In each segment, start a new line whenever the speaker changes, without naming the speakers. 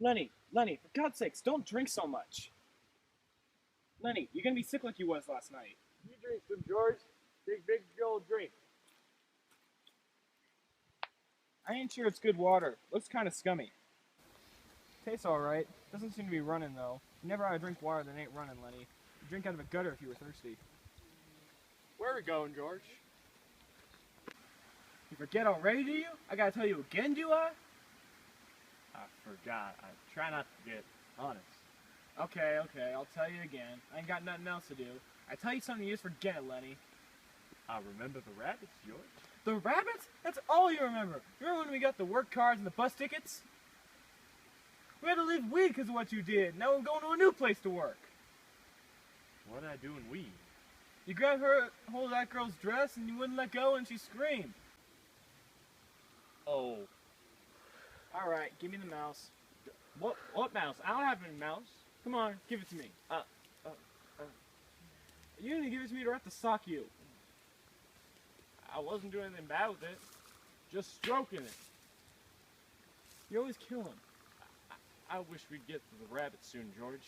Lenny, for God's sakes, don't drink so much. Lenny, you're gonna be sick like you was last night.
You drink some, George. Big old drink.
I ain't sure it's good water. Looks kind of scummy. Tastes alright. Doesn't seem to be running though. You never ought to drink water that ain't running, Lenny. You drink out of a gutter if you were thirsty.
Where are we going, George?
You forget already, do you? I gotta tell you again, do I?
I forgot. I try not to forget. Honest.
Okay, I'll tell you again. I ain't got nothing else to do. I tell you something, you just forget it, Lenny.
I remember the rabbits, George.
The rabbits? That's all you remember. Remember when we got the work cards and the bus tickets? We had to leave weed because of what you did. Now we're going to a new place to work.
What did I do in weed?
You grabbed hold of that girl's dress and you wouldn't let go and she screamed.
Oh.
Alright, give me the mouse. What mouse? I don't have any mouse. Come on, give it to me. You didn't give it to me or I have to sock you.
I wasn't doing anything bad with it.
Just stroking it. You always kill him.
I wish we'd get to the rabbits soon, George.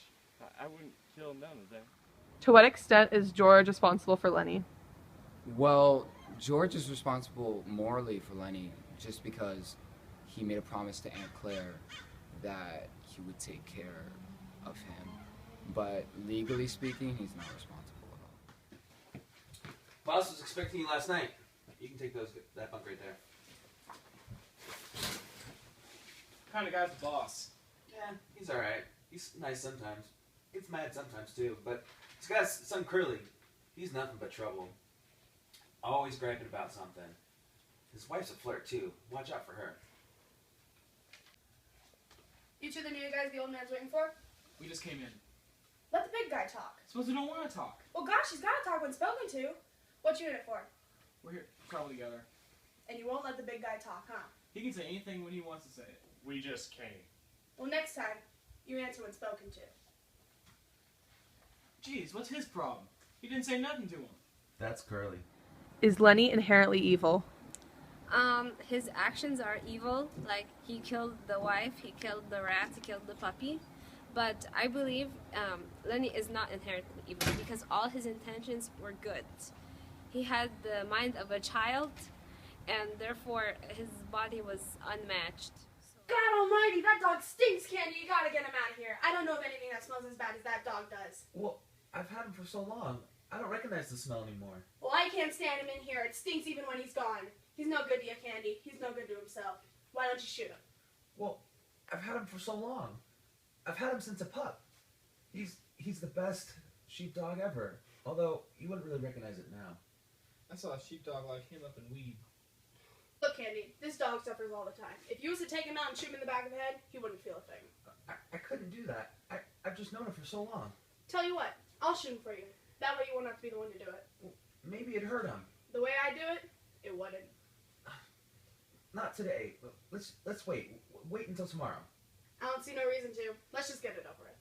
I wouldn't kill none of them.
To what extent is George responsible for Lenny?
Well, George is responsible morally for Lenny just because he made a promise to Aunt Claire that he would take care of him. But legally speaking, he's not responsible at all.
Boss was expecting you last night. You can take that bunk right there.
What kind of guy's the boss?
Yeah, he's alright. He's nice sometimes. Gets mad sometimes too, but he's got his son Curly. He's nothing but trouble. Always griping about something. His wife's a flirt too. Watch out for her.
You two the new guys the old man's waiting for?
We just came in.
Let the big guy talk.
Suppose we don't want to talk.
Well, gosh, he's got to talk when spoken to. What you in it for?
We're here, probably together.
And you won't let the big guy talk, huh?
He can say anything when he wants to say it.
We just came.
Well, next time, you answer when spoken to.
Jeez, what's his problem? He didn't say nothing to him.
That's Curly.
Is Lenny inherently evil?
His actions are evil. Like, he killed the wife, he killed the rats, he killed the puppy. But I believe Lenny is not inherently evil because all his intentions were good. He had the mind of a child, and therefore his body was unmatched.
God almighty, that dog stinks, Candy. You gotta get him out of here. I don't know of anything that smells as bad as that dog does.
Well, I've had him for so long. I don't recognize the smell anymore.
Well, I can't stand him in here. It stinks even when he's gone. He's no good to you, Candy. He's no good to himself. Why don't you shoot him?
Well, I've had him for so long. I've had him since a pup. He's the best sheepdog ever. Although, you wouldn't really recognize it now.
I saw a sheepdog like him up in weed.
Look, Candy, this dog suffers all the time. If you was to take him out and shoot him in the back of the head, he wouldn't feel a thing.
I couldn't do that. I've just known him for so long.
Tell you what, I'll shoot him for you. That way you won't have to be the one to do it.
Well, maybe it hurt him.
The way I do it, it wouldn't.
Not today. Let's wait. Wait until tomorrow.
I don't see no reason to. Let's just get it over with.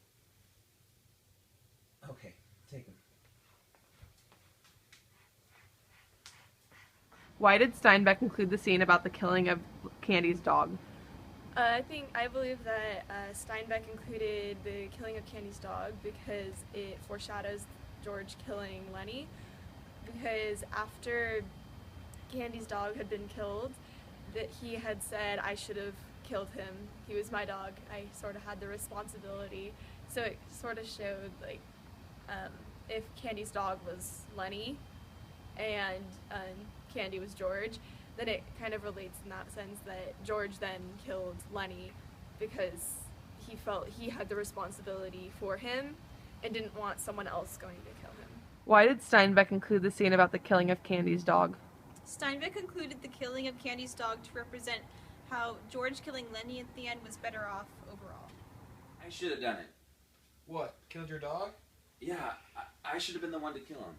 Okay, take him.
Why did Steinbeck include the scene about the killing of Candy's dog?
I believe that Steinbeck included the killing of Candy's dog because it foreshadows George killing Lenny. Because after Candy's dog had been killed, that he had said, I should have killed him. He was my dog. I sort of had the responsibility. So it sort of showed, like, if Candy's dog was Lenny and Candy was George, then it kind of relates in that sense that George then killed Lenny because he felt he had the responsibility for him and didn't want someone else going to kill him.
Why did Steinbeck include the scene about the killing of Candy's dog?
Steinbeck included the killing of Candy's dog to represent how George killing Lenny at the end was better off overall.
I should have done it.
What, killed your dog?
Yeah, I should have been the one to kill him.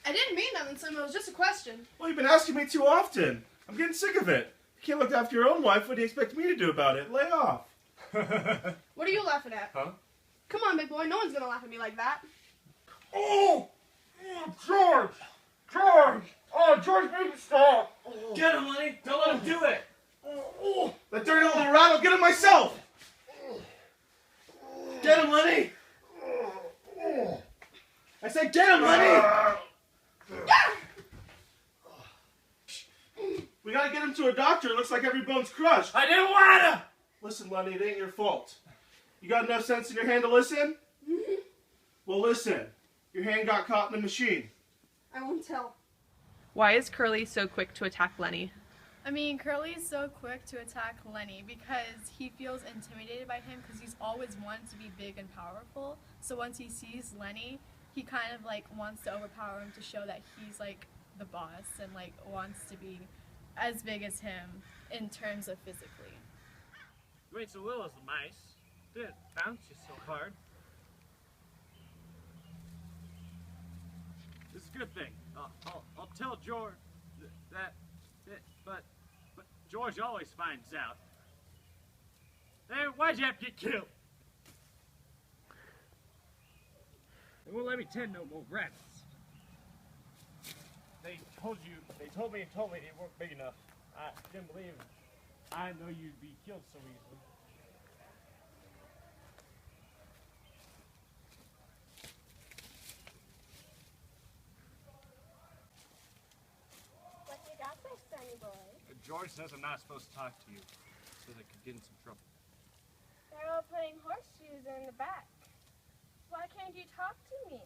I didn't mean nothing, Slim. It was just a question.
Well, you've been asking me too often. I'm getting sick of it. You can't look after your own wife. What do you expect me to do about it? Lay off.
What are you laughing at?
Huh?
Come on, big boy. No one's gonna laugh at me like that.
Oh! George! George! Oh, George, make it stop!
Get him, Lenny! Don't let him do it!
That dirty little rat, I'll get it myself! Get him, Lenny! I said get him, Lenny! We gotta get him to a doctor. It looks like every bone's crushed.
I didn't wanna!
Listen, Lenny, it ain't your fault. You got enough sense in your hand to listen? Well, listen. Your hand got caught in the machine.
I won't tell.
Why is Curly so quick to attack Lenny?
I mean, Curly's so quick to attack Lenny because he feels intimidated by him because he's always wanted to be big and powerful. So once he sees Lenny, he kind of like wants to overpower him to show that he's like the boss and like wants to be as big as him in terms of physically.
You ain't so little as the mice. Didn't bounce you so hard. This is a good thing. I'll tell George that but George always finds out. Hey, why'd you have to get killed? They won't let me tend no more rabbits. They told me they weren't big enough. I didn't believe it. I know you'd be killed so easily.
What you got there, Sonny boy?
George says I'm not supposed to talk to you. Says I could get in some trouble.
They're all putting horseshoes in the back. Why can't you talk to me?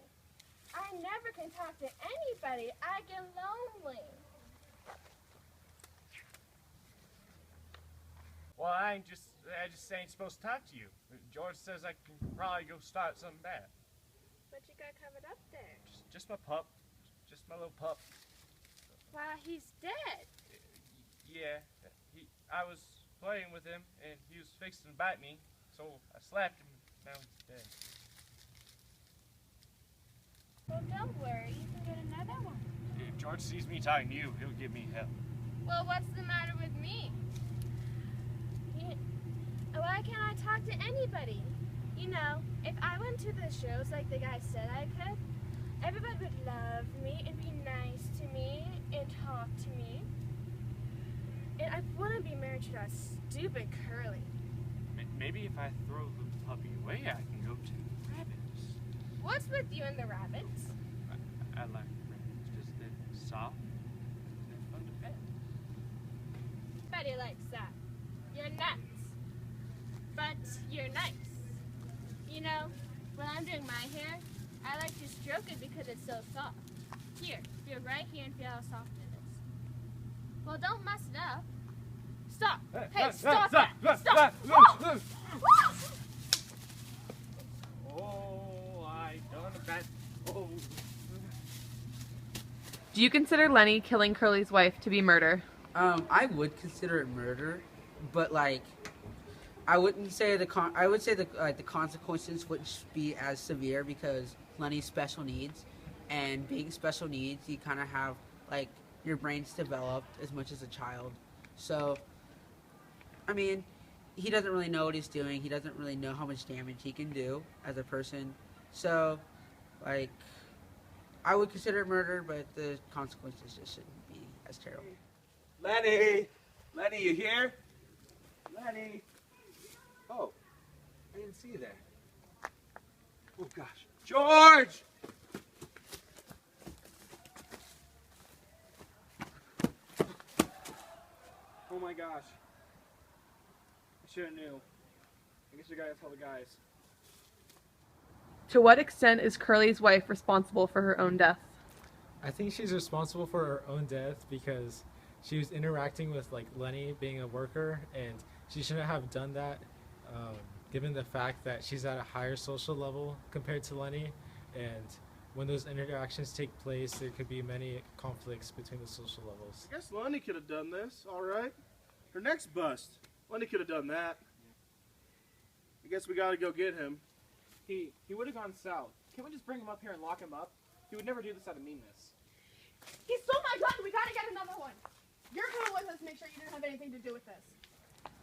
I never can talk to anybody. I get lonely.
Well, I just ain't supposed to talk to you. George says I can probably go start something bad.
What you got covered up there?
Just my pup. Just my little pup.
Why, he's dead.
Yeah, I was playing with him, and he was fixing to bite me, so I slapped him. Now he's dead.
Well, don't worry. You can get another one.
If George sees me talking to you, he'll give me hell.
Well, what's the matter with me? Why can't I talk to anybody? You know, if I went to the shows like the guy said I could, everybody would love me and be nice to me and talk to me. And I wouldn't be married to that stupid Curly.
Maybe if I throw the puppy away, I can go to rabbits.
What's with you and the rabbits?
I like rabbits because they're soft and they're fun to pet.
Betty likes that. You're nuts. But you're nice. You know, when I'm doing my hair, I like to stroke it because it's so soft. Here, feel right here and feel how soft it is. Well, don't mess it up. Stop! Hey, stop that! Stop!
Oh, I done a bad. Oh.
Do you consider Lenny killing Curly's wife to be murder?
I would consider it murder, but like, I wouldn't say I would say the consequences wouldn't be as severe because Lenny's special needs, and being special needs, you kind of have like your brain's developed as much as a child. So, I mean, he doesn't really know what he's doing. He doesn't really know how much damage he can do as a person. So, like, I would consider it murder, but the consequences just shouldn't be as terrible.
Lenny! Lenny, you here? Lenny! Oh, I didn't see you there. Oh, gosh. George!
Oh my gosh. I should have knew. I guess we gotta tell the guys.
To what extent is Curly's wife responsible for her own death?
I think she's responsible for her own death because she was interacting with like Lenny being a worker, and she shouldn't have done that given the fact that she's at a higher social level compared to Lenny, and when those interactions take place there could be many conflicts between the social levels.
I guess Lenny could have done this, alright. Her neck's bust. Lenny could have done that. I guess we gotta go get him.
He would have gone south. Can't we just bring him up here and lock him up? He would never do this out of meanness.
He stole my gun! We gotta get another one! You're coming with us to make sure you didn't have anything to do with this.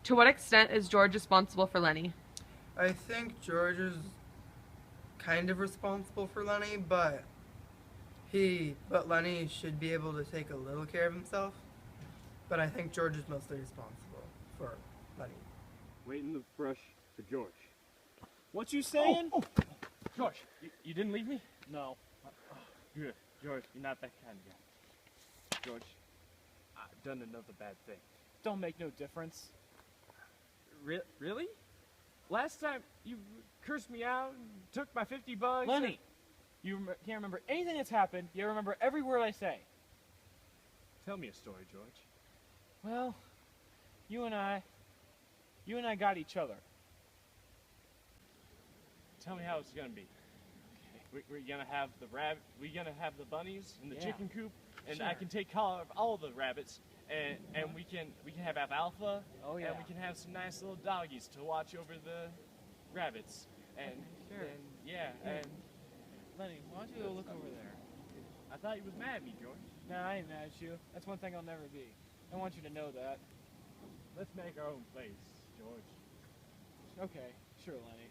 To what extent is George responsible for Lenny?
I think George is kind of responsible for Lenny, but Lenny should be able to take a little care of himself. But I think George is mostly responsible for Lenny.
Wait in the brush for George.
What you saying?
George, you didn't leave me?
No.
Good. George, you're not that kind of guy. George, I've done another bad thing.
Don't make no difference.
Really? Last time you cursed me out and took my $50.
Lenny, you can't remember anything that's happened. You remember every word I say.
Tell me a story, George.
Well, you and I got each other.
Tell me how it's gonna be. We're gonna have the we're gonna have the bunnies in the chicken coop, and I can take care of all the rabbits, and we can have alfalfa,
Oh yeah.
and we can have some nice little doggies to watch over the rabbits, and
Sure.
and
Lenny, why don't you go look over there?
I thought you was mad at me, George.
No, I ain't mad at you. That's one thing I'll never be. I want you to know that.
Let's make our own place, George.
Okay, sure, Lenny.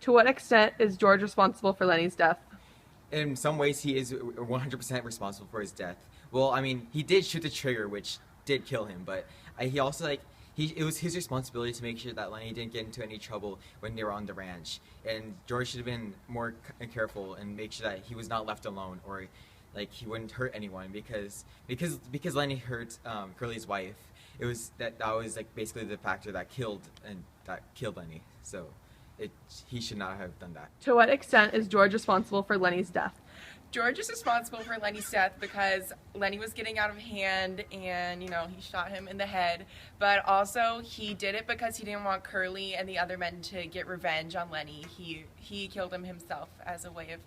To what extent is George responsible for Lenny's death?
In some ways, he is 100% responsible for his death. Well, I mean, he did shoot the trigger, which did kill him, but he also, it was his responsibility to make sure that Lenny didn't get into any trouble when they were on the ranch. And George should have been more careful and make sure that he was not left alone, or he wouldn't hurt anyone, because Lenny hurt Curly's wife. It was that was basically the factor that killed Lenny. So he should not have done that.
To what extent is George responsible for Lenny's death?
George is responsible for Lenny's death because Lenny was getting out of hand and, he shot him in the head. But also, he did it because he didn't want Curly and the other men to get revenge on Lenny. He killed him himself as a way of,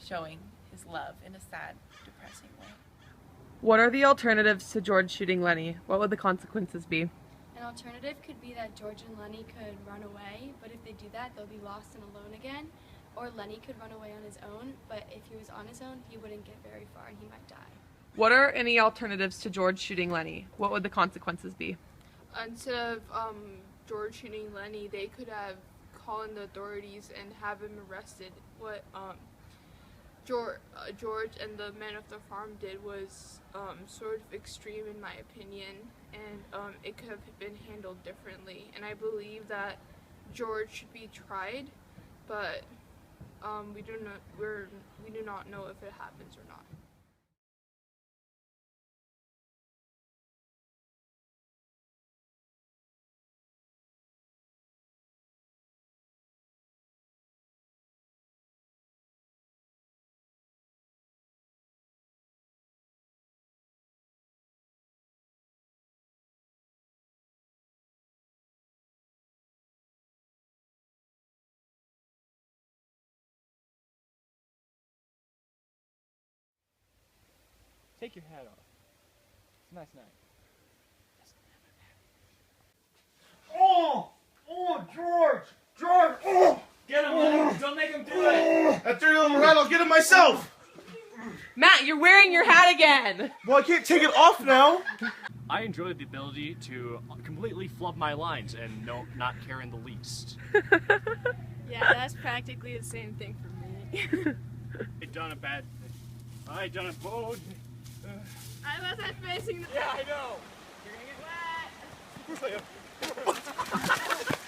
showing his love in a sad, depressing way.
What are the alternatives to George shooting Lenny? What would the consequences be?
An alternative could be that George and Lenny could run away, but if they do that, they'll be lost and alone again. Or Lenny could run away on his own, but if he was on his own, he wouldn't get very far and he might die.
What are any alternatives to George shooting Lenny? What would the consequences be?
Instead of George shooting Lenny, they could have called in the authorities and have him arrested. What George and the men of the farm did was sort of extreme in my opinion, and it could have been handled differently. And I believe that George should be tried, but we do not know if it happens or not.
Take your hat off. It's a nice night.
Oh, George! Oh!
Get him, Lenny! Don't make him do it!
That dirty little rat, I'll get him myself!
Matt, you're wearing your hat again!
Well, I can't take it off now!
I enjoy the ability to completely flub my lines and not care in the least.
Yeah, that's practically the same thing for me.
I done a bad thing. I done a bold.
I wasn't facing the...
Yeah, I know! You're gonna get wet!